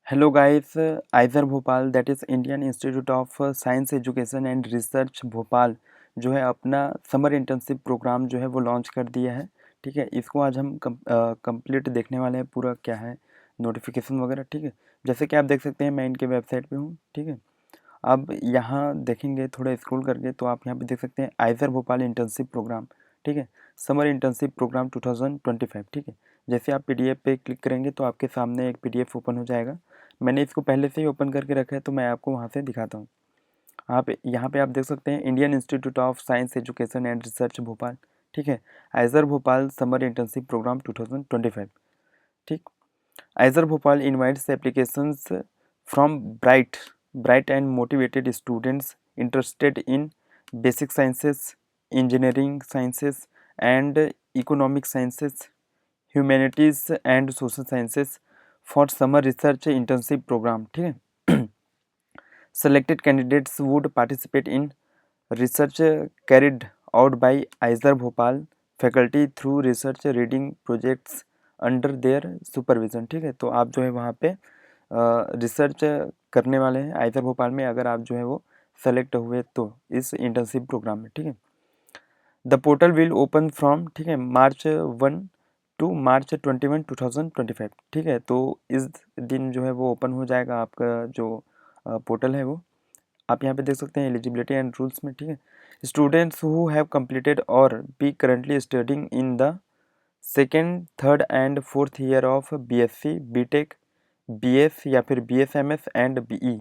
Hello guys, IISER Bhopal that is Indian Institute of Science Education and Research Bhopal जो है अपना summer internship programme जो है वो लॉन्च कर दिया है। ठीक है, इसको आज हम कंप्लीट देखने वाले हैं, पूरा क्या है नोटिफिकेशन वगैरह। ठीक है, जैसे कि आप देख सकते हैं मैं इनके वेबसाइट पे हूँ। ठीक है, अब यहाँ देखेंगे थोड़ा स्क्रॉल करके तो आप यहाँ पे देख सकते हैं आइज़र भोपाल इंटर्नशिप प्रोग्राम। ठीक है, समर इंटर्नशिप प्रोग्राम 2025। ठीक है, जैसे आप पीडीएफ पे क्लिक करेंगे तो आपके सामने एक पीडीएफ ओपन हो जाएगा। मैंने इसको पहले से ही ओपन करके रखा है तो मैं आपको वहाँ से दिखाता हूँ। यहाँ पे आप देख सकते हैं Indian Institute of Science Education and Research Bhopal. ठीक है, IISER Bhopal summer internship program 2025। ठीक, IISER Bhopal invites applications from bright and motivated students interested in basic sciences, engineering sciences and economic sciences, humanities and social sciences for summer research internship program. ठीक है, selected candidates would participate in research carried out by Aizer Bhopal faculty through research reading projects under their supervision. ठीक है, तो आप जो है वहाँ पे रिसर्च करने वाले हैं आइज़र भोपाल में, अगर आप जो है वो सेलेक्ट हुए तो इस इंटर्नशिप प्रोग्राम में। ठीक है, the portal will open from, ठीक है, March 1 टू March 21, 2025। ठीक है, तो इस दिन जो है वो ओपन हो जाएगा आपका जो पोर्टल है वो। आप यहाँ पे देख सकते हैं एलिजिबिलिटी एंड रूल्स में। ठीक है, स्टूडेंट्स हु हैव कंप्लीटेड और be currently studying in the second third and fourth year of BSc BTech BS या फिर बीएसएमएस एंड बीई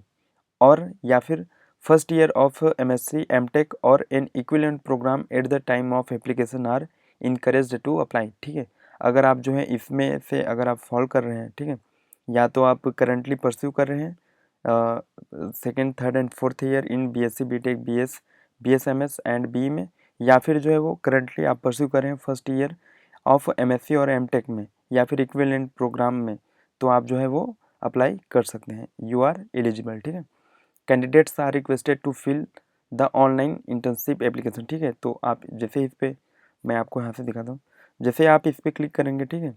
और या फिर first year of MSc MTech और an equivalent program at the time of application are encouraged to apply. ठीक है, अगर आप जो है इसमें से अगर आप फॉलो कर रहे हैं, ठीक है, या तो आप करंटली परस्यू कर रहे हैं second third and fourth year in BSc BTech BS BSMS and B में, या फिर जो है वो करंटली आप परस्यू कर रहे हैं फर्स्ट ईयर ऑफ एमएससी और एमटेक में या फिर इक्विवेलेंट प्रोग्राम में, तो आप जो है वो अप्लाई कर सकते हैं, यू आर एलिजिबल। ठीक है, candidates are requested to fill the online internship application. ठीक है, तो आप जैसे इस पर मैं आपको यहाँ से दिखाता हूँ, जैसे आप इस पर क्लिक करेंगे, ठीक है,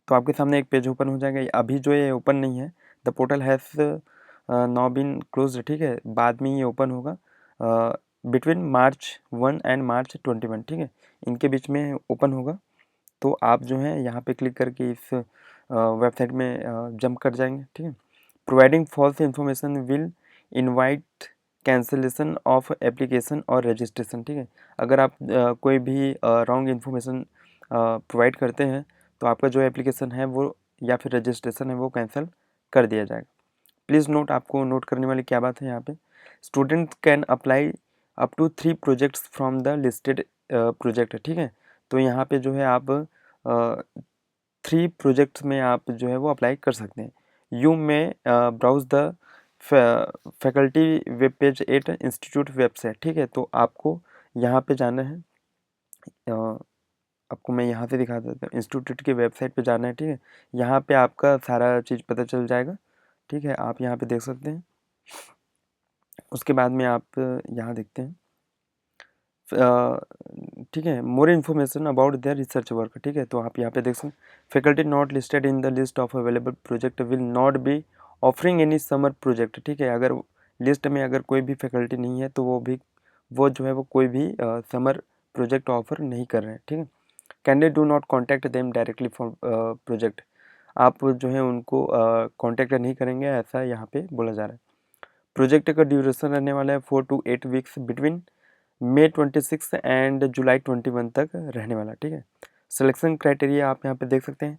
तो आपके सामने एक पेज ओपन हो जाएगा। अभी जो ये ओपन नहीं है, the portal has now been closed. ठीक है, बाद में ये ओपन होगा बिटवीन March 1 एंड March 21। ठीक है, इनके बीच में ओपन होगा। तो आप जो है यहाँ पे क्लिक करके इस वेबसाइट में जंप कर जाएंगे। ठीक है, providing false information will invite cancellation of application और रजिस्ट्रेशन। ठीक है, अगर आप कोई भी रॉन्ग इन्फॉर्मेशन प्रोवाइड करते हैं तो आपका जो एप्लीकेशन है वो या फिर रजिस्ट्रेशन है वो कैंसिल कर दिया जाएगा। प्लीज़ नोट, आपको नोट करने वाली क्या बात है यहाँ पे, student can apply up to 3 projects from the listed project. ठीक है, तो यहाँ पे जो है आप 3 प्रोजेक्ट्स में आप जो है वो अप्लाई कर सकते हैं। You may browse the faculty web page at institute website. ठीक है, तो आपको यहाँ पे जाना है, आपको मैं यहाँ से दिखा देता हूँ, इंस्टीट्यूट की वेबसाइट पे जाना है। ठीक है, यहाँ पे आपका सारा चीज़ पता चल जाएगा। ठीक है, आप यहाँ पे देख सकते हैं। उसके बाद में आप यहाँ देखते हैं, ठीक है, more information about their research work. ठीक है, तो आप यहाँ पे देख सकते हैं, faculty not listed in the list of available project will not be offering any summer project. ठीक है, अगर लिस्ट में अगर कोई भी फैकल्टी नहीं है तो वो जो है वो कोई भी समर प्रोजेक्ट ऑफर नहीं कर रहे हैं। ठीक है, candidate do not contact them directly for project, आप जो है उनको कॉन्टैक्ट नहीं करेंगे, ऐसा यहाँ पे बोला जा रहा है। प्रोजेक्ट का ड्यूरेशन रहने वाला है 4 to 8 weeks between May 26 and July 21 तक रहने वाला। ठीक है, सिलेक्शन क्राइटेरिया आप यहाँ पे देख सकते हैं,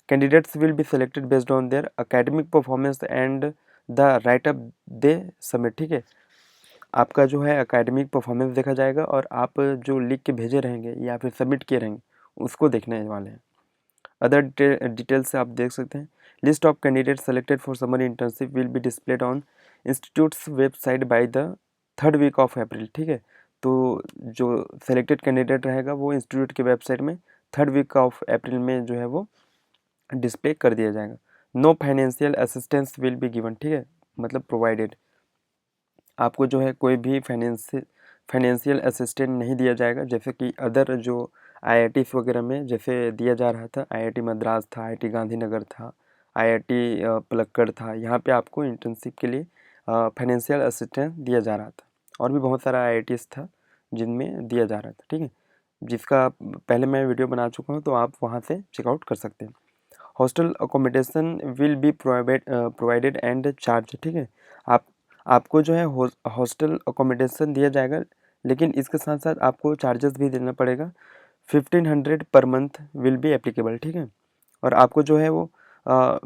candidates will be selected based on their academic performance and the right up they submit. ठीक है, आपका जो है अकेडमिक परफॉर्मेंस देखा जाएगा और आप जो लिख के भेजे रहेंगे या फिर सबमिट किए रहेंगे उसको देखने वाले हैं। अदर डिटेल्स आप देख सकते हैं, list of candidate selected for summer internship will be displayed on institute's website by the 3rd week of April. ठीक है, तो जो सेलेक्टेड कैंडिडेट रहेगा वो इंस्टीट्यूट की वेबसाइट में 3rd वीक ऑफ अप्रैल में जो है वो डिस्प्ले कर दिया जाएगा। No financial assistance will be given. ठीक है, मतलब प्रोवाइडेड, आपको जो है कोई भी फाइनेंशियल असिस्टेंट नहीं दिया जाएगा, जैसे कि अदर जो आईआईटीज़ वगैरह में जैसे दिया जा रहा था, आईआईटी मद्रास था, आईआईटी गांधीनगर था, IIT पलक्कड़ था, यहाँ पे आपको इंटर्नशिप के लिए फाइनेंशियल असिस्टेंस दिया जा रहा था। और भी बहुत सारा IITs था जिनमें दिया जा रहा था, ठीक है, जिसका पहले मैं वीडियो बना चुका हूँ, तो आप वहाँ से चेकआउट कर सकते हैं। Hostel accommodation will be provided and charge, ठीक है, आपको जो है हॉस्टल अकोमोडेशन दिया जाएगा, लेकिन इसके साथ साथ आपको चार्जेस भी देना पड़ेगा। 1500 per month will be applicable, ठीक है। और आपको जो है वो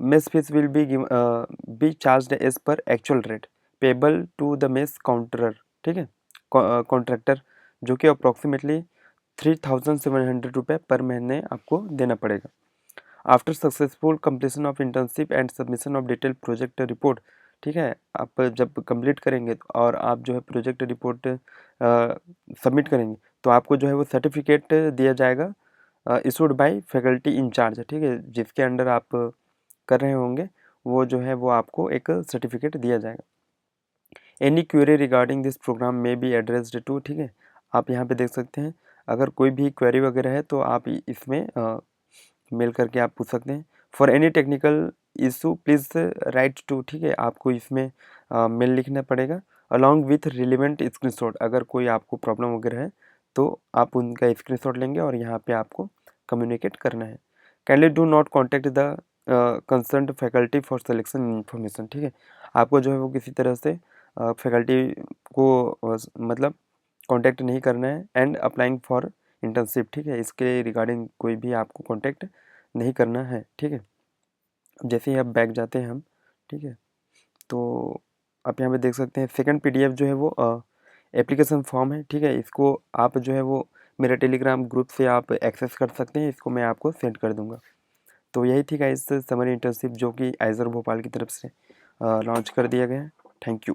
mess fees will be charged as per actual rate payable to the mess counter, ठीक है, कॉन्ट्रैक्टर, जो कि अप्रॉक्सीमेटली 3700 रुपये पर महीने आपको देना पड़ेगा। After successful completion of internship and submission of detail project report, ठीक है, आप जब कंप्लीट करेंगे और आप जो है प्रोजेक्ट रिपोर्ट सबमिट करेंगे, तो आपको जो है वो सर्टिफिकेट दिया जाएगा इशूड बाय फैकल्टी इंचार्ज, ठीक है, जिसके अंडर आप कर रहे होंगे, वो जो है वो आपको एक सर्टिफिकेट दिया जाएगा। Any query regarding this program may be addressed to, ठीक है, आप यहाँ पे देख सकते हैं, अगर कोई भी क्वेरी वगैरह है तो आप इसमें मेल करके आप पूछ सकते हैं। For any technical issue please write to, ठीक है, आपको इसमें मेल लिखना पड़ेगा अलॉन्ग विथ रिलेवेंट स्क्रीनशॉट। अगर कोई आपको प्रॉब्लम वगैरह है तो आप उनका स्क्रीनशॉट लेंगे और यहाँ पे आपको कम्युनिकेट करना है। Kindly do not contact the concerned faculty for selection information, ठीक है, आपको जो है वो किसी तरह से फैकल्टी को मतलब कॉन्टैक्ट नहीं करना है। एंड अप्लाइंग फॉर इंटर्नशिप, ठीक है, इसके रिगार्डिंग कोई भी आपको कॉन्टैक्ट नहीं करना है, ठीक है। जैसे ही आप बैक जाते हैं हम, ठीक है, तो आप यहाँ पे देख सकते हैं सेकंड PDF जो है वो एप्लीकेशन फॉर्म है, ठीक है, इसको आप जो है वो मेरे टेलीग्राम ग्रुप से आप एक्सेस कर सकते हैं, इसको मैं आपको सेंड कर दूंगा। तो यही थी गाइस समर इंटर्नशिप जो कि आइजर भोपाल की तरफ से लॉन्च कर दिया गया है। Thank you.